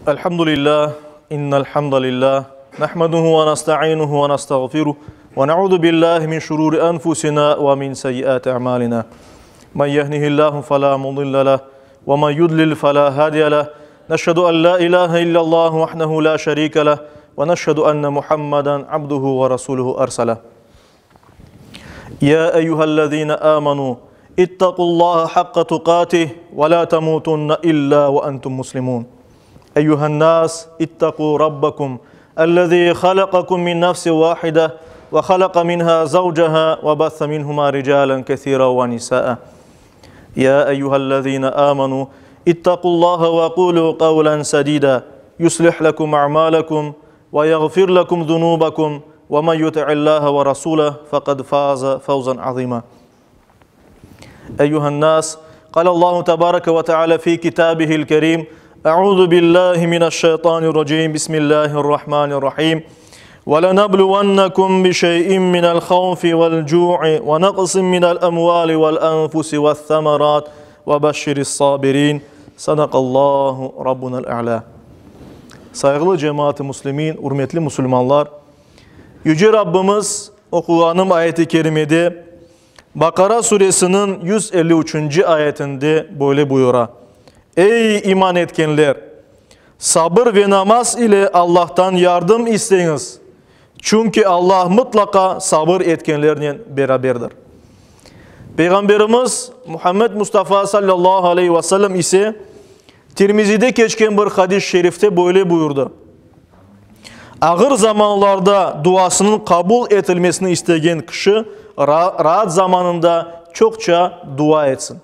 Elhamdülillah, innel hamdalillah, nahmaduhu ve nasta'inuhu ve nastağfiruh ve na'udhu billahi min şururi enfusina ve min seyyiati a'malina. Men yehdihillahu fela mudille leh ve men yudlil fela hadiye leh. Neşhedü en la ilahe illallah vahdehu la şerike leh ve neşhedü enne Muhammeden abduhu ve resuluhu erseleh. Ya eyyühellezine amenu ittaqullaha hakka tuqatih ve la temutunne illa ve entum muslimun. أيها الناس اتقوا ربكم الذي خلقكم من نفس واحدة وخلق منها زوجها وبث منهما رجالا كثيرا ونساء يا أيها الذين آمنوا اتقوا الله وقولوا قولا سديدا يصلح لكم أعمالكم ويغفر لكم ذنوبكم ومن يطع الله ورسوله فقد فاز فوزا عظيما أيها الناس قال الله تبارك وتعالى في كتابه الكريم أعوذ بالله من الشيطان الرجيم بسم الله الرحمن الرحيم وَلَنَبْلُوَنَّكُمْ بِشَيْءٍ مِّنَ الْخَوْفِ وَالْجُوعِ وَنَقْصٍ مِّنَ الْأَمْوَالِ وَالْأَنْفُسِ وَالثَّمَرَاتِ وَبَشِّرِ الصَّابِرِينَ Sadakallahu Rabbunal A'la. Saygılı cemaat-i Müslümin, hürmetli Müslümanlar, Yüce Rabbimiz okuğanım ayeti kerimede Bakara suresinin 153. ayetinde böyle buyura. Ey iman etkenler! Sabır ve namaz ile Allah'tan yardım isteyiniz. Çünkü Allah mutlaka sabır etkenlerle beraberdir. Peygamberimiz Muhammed Mustafa sallallahu aleyhi ve sellem ise Tirmizi'de geçen bir hadis-i şerifte böyle buyurdu. Ağır zamanlarda duasının kabul edilmesini isteyen kişi rahat zamanında çokça dua etsin.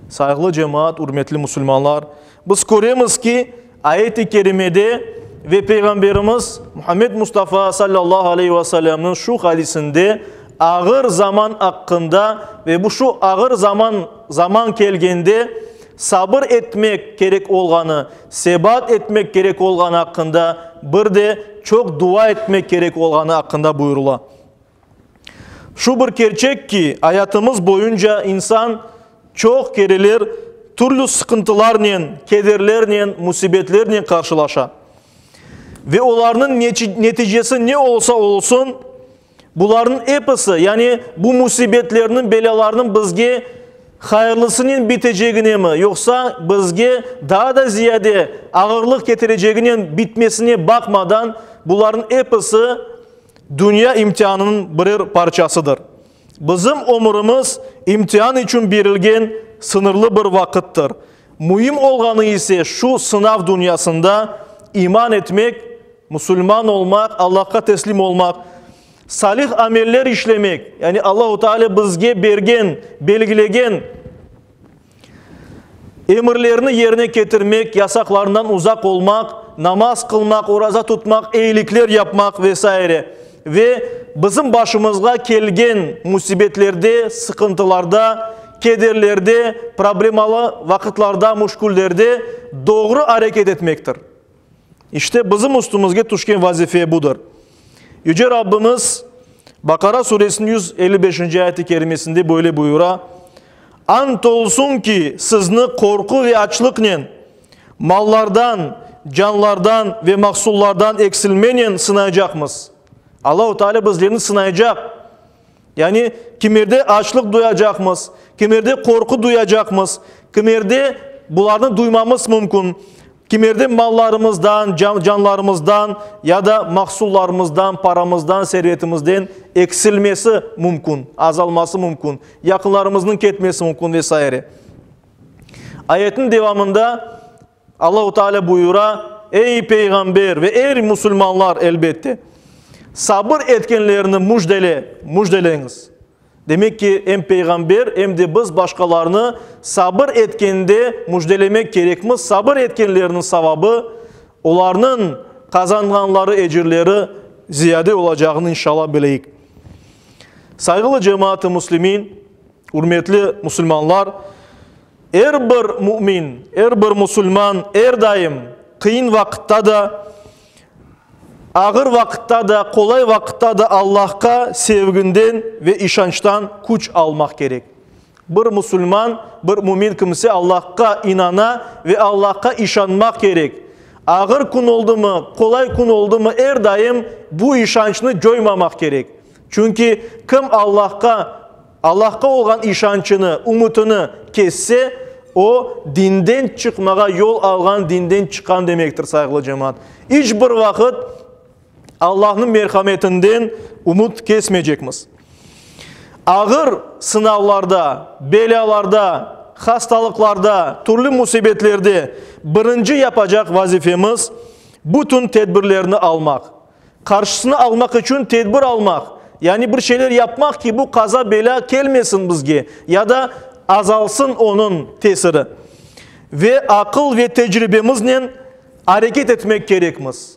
Saygılı cemaat, hürmetli Müslümanlar, biz görüyoruz ki ayet-i kerimede ve Peygamberimiz Muhammed Mustafa sallallahu aleyhi ve sellem'in şu hadisinde ağır zaman hakkında ve bu şu ağır zaman gelgende sabır etmek gerek olganı, sebat etmek gerek olganı hakkında bir de çok dua etmek gerek olganı hakkında buyurula. Şu bir gerçek ki hayatımız boyunca insan çok kereler, türlü sıkıntılarla, kederlerle, musibetlerle karşılaşa. Ve onların neticesi ne olsa olsun, bunların hepsi, yani bu musibetlerinin, belalarının bizge hayırlısının biteceğine mi, yoksa bizge daha da ziyade ağırlık getireceğinin bitmesine bakmadan, bunların hepsi dünya imtihanının bir parçasıdır. Bizim ömrümüz imtihan için verilgen sınırlı bir vakittir. Mühim olganı ise şu sınav dünyasında iman etmek, Müslüman olmak, Allah'a teslim olmak, salih ameller işlemek, yani Allah-u Teala bizge bergen, belgilegen emirlerini yerine getirmek, yasaklarından uzak olmak, namaz kılmak, oraza tutmak, iyilikler yapmak vesaire. Ve bizim başımıza gelgen musibetlerde, sıkıntılarda, kederlerde, problemalı vakitlerde, muşkullerde doğru hareket etmektir. İşte bizim üstümüzge düşen vazife budur. Yüce Rabbimiz Bakara suresinin 155. ayet-i kerimesinde böyle buyura. Ant olsun ki sizni korku ve açlıkla mallardan, canlardan ve mahsullardan eksilmeyen sınayacakmız. Allah-u Teala bizlerini sınayacak. Yani kimerde açlık duyacakmız, kimerde korku duyacakmız, kimerde bunlardan duymamız mümkün, kimerde mallarımızdan, canlarımızdan ya da mahsullarımızdan, paramızdan, servetimizden eksilmesi mümkün, azalması mümkün, yakınlarımızın ketmesi mümkün vesaire. Ayetin devamında Allah-u Teala buyura, ey peygamber ve ey Müslümanlar elbette sabır etkenlerini müjdeleyiniz. Demek ki hem peygamber hem de biz başkalarını sabır etkende müjdelemek gerekmiş. Sabır etkenlerinin sevabı, onların kazanganları, ecirleri ziyade olacağını inşallah bileyik. Saygılı cemaat-i Müslümin, hürmetli Müslümanlar, her bir mümin, her bir Müslüman, her daim kıyın vakitte da, ağır vakitte de, kolay vakitte de Allah'a sevginden ve işançtan güç almak gerek. Bir Müslüman, bir mümin kimse Allah'a inana ve Allah'a işanmak gerek. ağır kun oldu mu, kolay kun oldu mu her daim bu işançını coymamak gerek. Çünkü kim Allah'a olan işançını, umutunu kesse o dinden çıkmağa yol algan, dinden çıkan demektir saygılı cemaat. Hiçbir vakit Allah'ın merhametinden umut kesmeyecekmiz. Ağır sınavlarda, belalarda, hastalıklarda, türlü musibetlerde birinci yapacak vazifemiz bütün tedbirlerini almak. Karşısını almak için tedbir almak. Yani bir şeyler yapmak ki bu kaza bela gelmesin bizge ya da azalsın onun tesiri. Ve akıl ve tecrübemizle hareket etmek gerekmez.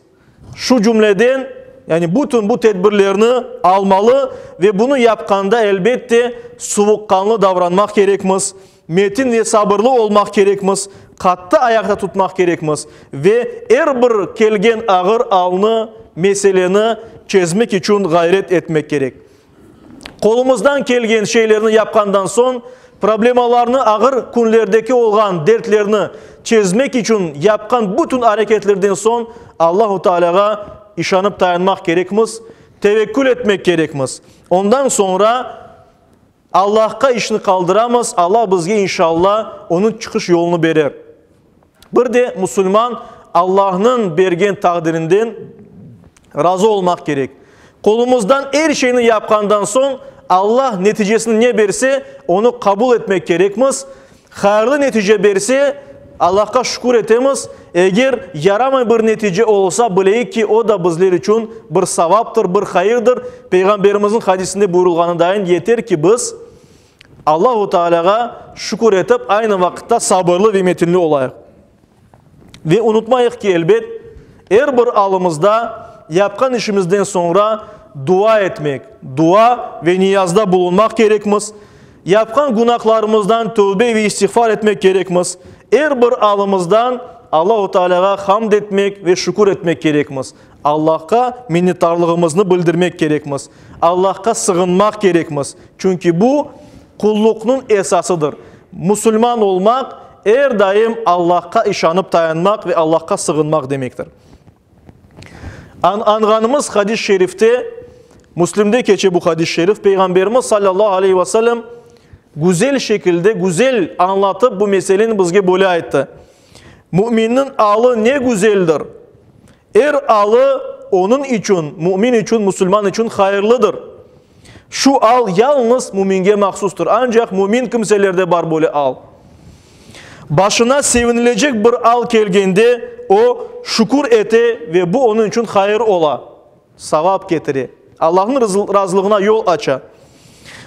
Şu cümleden yani bütün bu tedbirlerini almalı ve bunu yapkanda elbette soğukkanlı davranmak gerekmez. Metin ve sabırlı olmak gerekmez. Katı ayakta tutmak gerekmez. Ve her bir kelgen ağır alnı meseleni çözmek için gayret etmek gerek. Kolumuzdan kelgen şeylerini yapkandan son problemalarını ağır kunlerdeki olan dertlerini çözmek için yapkan bütün hareketlerden son Allah-u Teala'ya işanıp dayanmak gerekmez. Tevekkül etmek gerekmez. Ondan sonra Allah'a işini kaldıramaz. Allah bizge inşallah onun çıkış yolunu verir. Bir de Müslüman Allah'ın bergen takdirinden razı olmak gerek. Kolumuzdan her şeyini yapkandan son Allah neticesini ne verse onu kabul etmek gerekmez. Hayırlı netice verse Allah'a şükür etemiz. Eğer yaramay bir netice olsa bileyik ki o da bizler için bir savaptır, bir hayırdır. Peygamberimizin hadisinde buyurulganından yeter ki biz Allah-u Teala'ya şükür etip aynı vakitte sabırlı ve metinli olayıq. Ve unutmayıq ki elbet her bir alımızda yapkan işimizden sonra dua etmek, dua ve niyazda bulunmak gerekmez. Yapkan günahlarımızdan tövbe ve istiğfar etmek gerekmez. Her bir alımızdan Allah-u Teala'ya hamd etmek ve şükür etmek gerekmez. Allah'a minnettarlığımızı bildirmek gerekmez. Allah'a sığınmak gerekmez. Çünkü bu kulluknun esasıdır. Müslüman olmak her daim Allah'a işanıp dayanmak ve Allah'a sığınmak demektir. Anganımız hadis-i şerifte, Müslim'de geçe bu hadis-i şerif, Peygamberimiz sallallahu aleyhi ve sellem güzel şekilde, güzel anlatıp bu meselenin bizge böyle ayette. Müminin alı ne güzeldir. Her alı onun için, mümin için, Müslüman için hayırlıdır. Şu al yalnız müminge mahsustur. Ancak mümin kimselerde var böyle al. Başına sevinilecek bir al gelgende o şükür ete ve bu onun için hayır ola. Savap getiri. Allah'ın razılığına yol aça.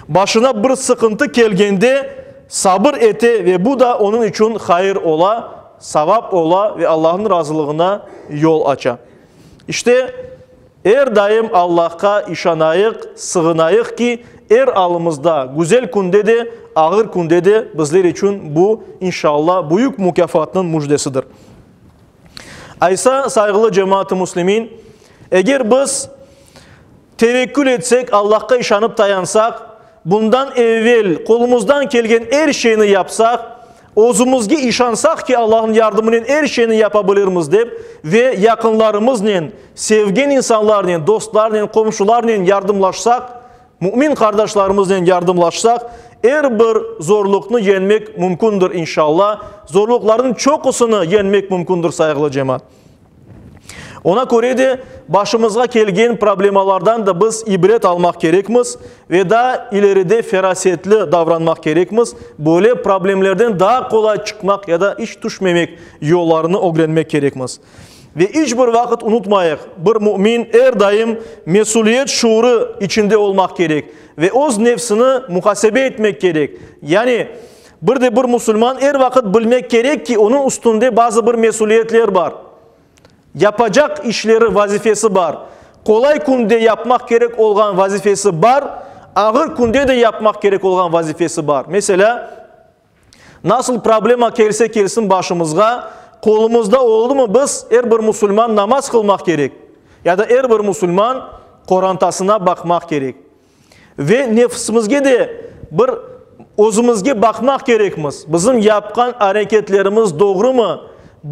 Başına bir sıkıntı gelgende sabır ete ve bu da onun için hayır ola, savap ola ve Allah'ın razılığına yol aça. İşte her daim Allah'a işanayıq, sığınayıq ki her alımızda güzel kunde de ağır kunde de bizler için bu inşallah büyük mükafatının müjdesidir. Aysa saygılı cemaat-i muslimin, eğer biz tevekkül etsek, Allah'a işanıp dayansak, bundan evvel kolumuzdan gelgen her şeyini yapsak, özümüzge işansak ki Allah'ın yardımının her şeyini yapabiliriz deyip ve yakınlarımızla, sevgen insanlarla, dostlarla, komşularla yardımlaşsak, mümin kardeşlerimizle yardımlaşsak, her bir zorlukunu yenmek mümkündür inşallah. Zorlukların çokusunu yenmek mümkündür saygılı cemaat. Ona göre de başımıza gelgen problemalardan da biz ibret almak gerekmiz ve daha ileride ferasetli davranmak gerekmiz. Böyle problemlerden daha kolay çıkmak ya da hiç düşmemek yollarını öğrenmek gerekmiz. Ve hiçbir vakit unutmayıq, bir mümin her daim mesuliyet şuuru içinde olmak gerek ve öz nefsini muhasebe etmek gerek. Yani bir Müslüman her vakit bilmek gerek ki onun üstünde bazı bir mesuliyetler var. Yapacak işleri, vazifesi var. Kolay kunde yapmak gerek olan vazifesi var. Ağır kunde de yapmak gerek olan vazifesi var. Mesela nasıl problema gelse gelsin başımızga, kolumuzda oldu mu biz her bir Müslüman namaz kılmak gerek. Ya da her bir Müslüman Kur'an'tasına bakmak gerek. Ve nefsimizge de bir özümüzge bakmak gerekmiz. Bizim yapkan hareketlerimiz doğru mu?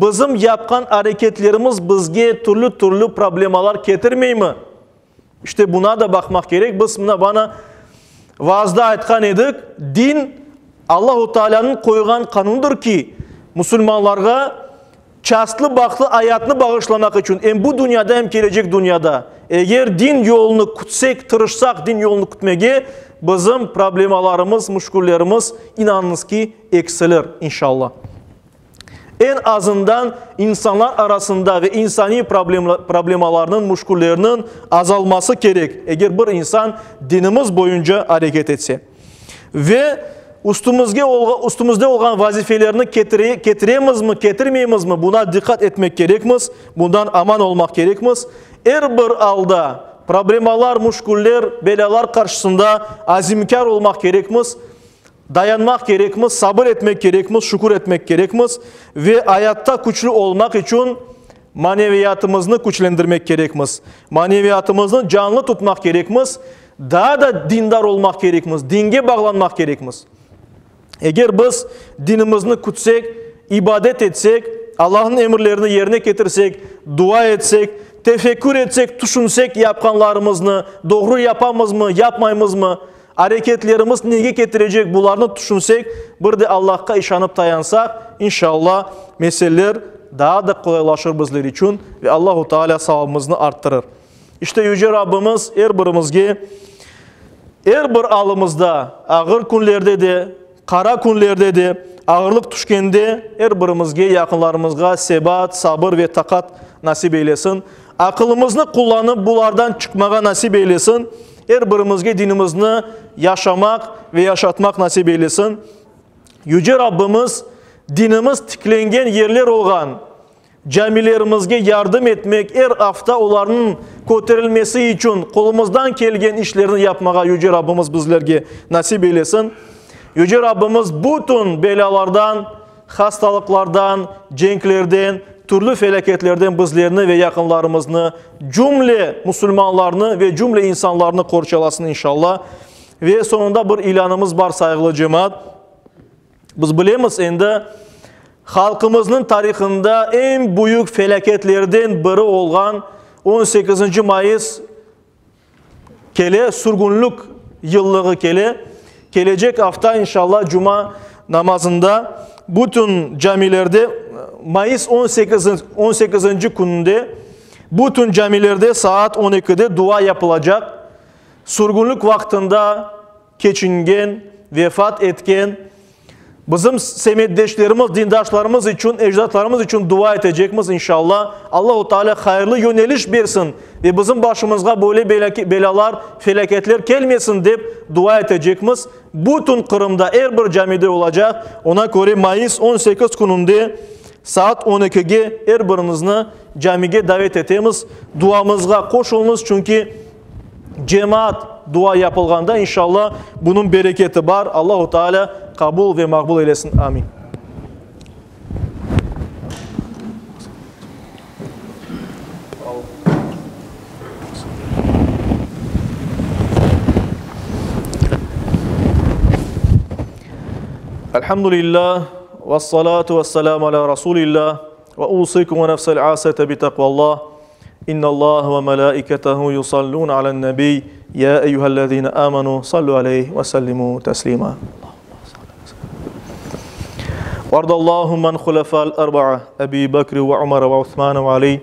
bizim yapkan hareketlerimiz bizge türlü problemalar getirmey mi? İşte buna da bakmak gerek. Biz bana vaazda aytkan edik. Din Allah-u Teala'nın koygan kanundur ki Müslümanlarga çastlı baklı hayatını bağışlamak için hem bu dünyada hem gelecek dünyada. Eğer din yolunu kutsek, tırışsak din yolunu kutmege bizim problemalarımız, müşküllerimiz inanınız ki eksilir inşallah. En azından insanlar arasında ve insani problemalarının, müşküllerinin azalması gerek. Eğer bir insan dinimiz boyunca hareket etse. Ve üstümüzde olan vazifelerini getiremiz mi, getirmeyemiz mi? Buna dikkat etmek gerekmez. Bundan aman olmak gerekmez. Her bir alda problemalar, müşküller, belalar karşısında azimkar olmak gerekmez. Dayanmak gerekmez, sabır etmek gerekmez, şükür etmek gerekmez. Ve hayatta güçlü olmak için maneviyatımızı güçlendirmek gerekmez. Maneviyatımızı canlı tutmak gerekmez. Daha da dindar olmak gerekmez. Dinge bağlanmak gerekmez. Eğer biz dinimizni kutsek, ibadet etsek, Allah'ın emirlerini yerine getirsek, dua etsek, tefekkür etsek, düşünsek yapkanlarımızı, doğru yapamız mı, yapmayımız mı, hareketlerimiz neye getirecek bunlarını düşünsek, bir de Allah'a işanıp dayansak, inşallah meseleler daha da kolaylaşır bizler için ve Allah-u Teala savabımızı arttırır. İşte Yüce Rabbimiz her birimizge, her bir alımızda, ağır günlerde de, kara günlerde de, ağırlık düşkende her birimizge, yakınlarımızga sebat, sabır ve takat nasip eylesin. Akılımızı kullanıp bunlardan çıkmağa nasip eylesin. Her birimizge dinimizni yaşamak ve yaşatmak nasip eylesin. Yüce Rabbimiz dinimiz tiklengen yerler olgan camilerimizge yardım etmek, her hafta onların ko'tarilmesi için kolumuzdan kelgen işlerini yapmağa Yüce Rabbimiz bizlerge nasip eylesin. Yüce Rabbimiz bütün belalardan, hastalıklardan, cenklerden, türlü felaketlerden bizlerini ve yakınlarımızı, cümle Müslümanlarını ve cümle insanlarını korçalasın inşallah. Ve sonunda bir ilanımız var saygılı cemaat. Biz bilemiz endi halkımızın tarihinde en büyük felaketlerden biri olan 18. Mayıs kele, sürgünlük yıllığı kele. Gelecek hafta inşallah Cuma namazında bütün camilerde Mayıs 18. gününde bütün camilerde saat 12'de dua yapılacak. Sürgünlük vaktinde geçingen, vefat etken bizim semeddeşlerimiz, dindaşlarımız için, ecdatlarımız için dua edeceğimiz inşallah. Allah-u Teala hayırlı yöneliş versin ve bizim başımıza böyle belalar, felaketler gelmesin deyip dua edeceğimiz. Bütün Kırım'da her bir camide olacak. Ona göre Mayıs 18 gününde saat 12'ge her birinizni camiye davet etemiz. Duamızga koşulunuz çünkü cemaat dua yapılganda inşallah bunun bereketi var. Allah-u Teala kabul ve makbul eylesin. Amin. Elhamdülillah ve salatu ve selamu ala Resulillah ve usikum ve nefsel asete bi takvallah. İnna Allah ve melaiketehu yusallun alen nebi. Ya eyyühellezine amanu sallu aleyhi ve sellimu teslima. وارض اللهم عن خلفاء الأربعة أبي بكر وعمر وعثمان وعلي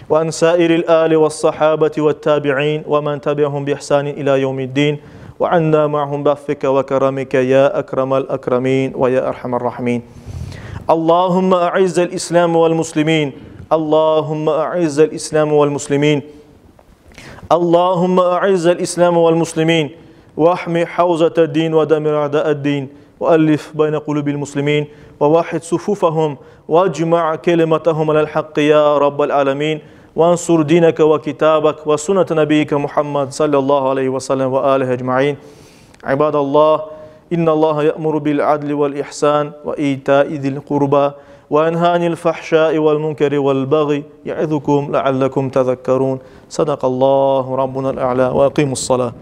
وعن سائر الآل والصحابة والتابعين ومن تبعهم بإحسان إلى يوم الدين وعنا معهم بعفوك وكرمك يا أكرم الأكرمين ويا أرحم الراحمين. اللهم أعز الإسلام والمسلمين. اللهم أعز الإسلام والمسلمين. اللهم أعز الإسلام والمسلمين واحمي حوزة الدين ودمر أعداء الدين وألف بين قلوب المسلمين ووحد صفوفهم واجمع كلمتهم على الحق يا رب العالمين وانصر دينك وكتابك وسنة نبيك محمد صلى الله عليه وسلم وآله أجمعين. عباد الله إن الله يأمر بالعدل والإحسان وإيتاء ذي القربى وينهى عن الفحشاء والمنكر والبغي يعظكم لعلكم تذكرون. صدق الله ربنا الأعلى وأقيموا الصلاة.